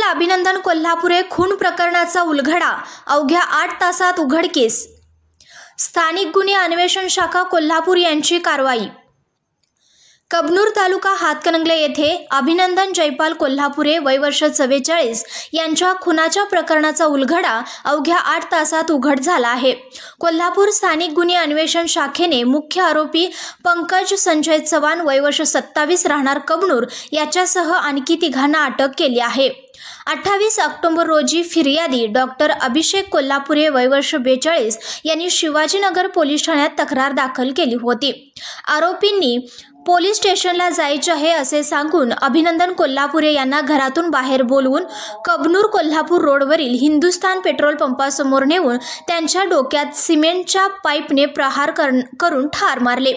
अभिनंदन कोल्हापुरे खून प्रकरणाचा उलगडा, अवघ्या 8 तासात उघडकीस। स्थानिक गुन्हे अन्वेषण शाखा कोल्हापूर यांची कारवाई। कबनूर तालुका हातकणंगले येथे अभिनंदन जयपाल कोल्हापुरे वय वर्ष 44 यांच्या खुनाच्या प्रकरणाचा उलगडा अवघ्या 8 तासात उघड झाला आहे। कोल्हापूर स्थानिक गुन्हे अन्वेषण शाखेने मुख्य आरोपी पंकज संजय चव्हाण वय वर्ष 27 राहणार कबनूर याच्यासह आणखी तिघांना अटक केली आहे। 28 ऑक्टोबर रोजी फिर्यादी डॉक्टर अभिषेक कोल्हापुरे वय वर्ष 42 यांनी शिवाजीनगर पोलीस ठाण्यात तक्रार दाखल केली होती। आरोपींनी पोलीस स्टेशनला जायचे आहे असे सांगून अभिनंदन कोल्हापुरे यांना घरातून बाहेर बोलवून कबनूर कोल्हापूर रोडवरील हिंदुस्थान पेट्रोल पंपासमोर नेऊन त्यांच्या डोक्यात सिमेंटच्या पाईपने प्रहार करून ठार मारले।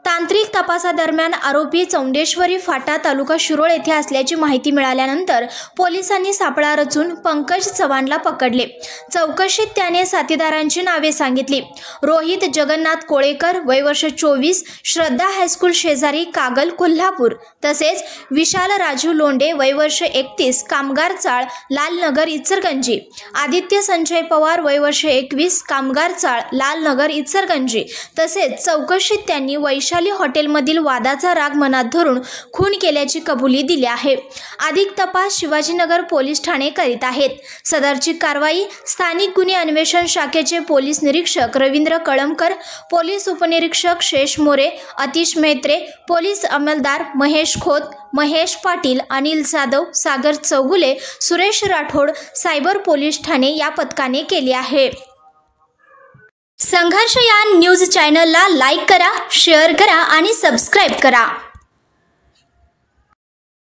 तांत्रिक तपासादरम्यान आरोपी चौंडेश्वरी फाटा तालुका शिरोळ येथे असल्याची माहिती मिळाल्यानंतर पोलिसांनी सापळा रचून पंकज चव्हाणला पकडले। चौकशीत त्याने साथीदारांची नावे सांगितली। रोहित जगन्नाथ कोळेकर वय वर्ष 24 श्रद्धा हायस्कूल शेजारी कागल कोल्हापूर, तसेच विशाल राजू लोंडे वय वर्ष 31 कामगार चाळ लालनगर इचलकरंजी, आदित्य संजय पवार वय वर्ष 21 कामगार चाळ लालनगर इचलकरंजी। तसेच चौकशीत त्यांनी वैशाली हॉटेलमधील वादाचा राग मनात धरून खून केल्याची कबुली दिली आहे। अधिक तपास शिवाजीनगर पोलीस ठाणे करीत आहेत। सदरची कारवाई स्थानिक गुन्हे अन्वेषण शाखेचे पोलीस निरीक्षक रवींद्र कळमकर, पोलीस उपनिरीक्षक शेष मोरे, अतिश मेत्रे, पोलीस अंमलदार महेश खोत, महेश पाटील, अनिल जाधव, सागर चौगुले, सुरेश राठोड, सायबर पोलीस ठाणे या पथकाने केली आहे। संघर्ष या न्यूज चॅनलला लाईक करा, शेअर करा आणि सबस्क्राईब करा।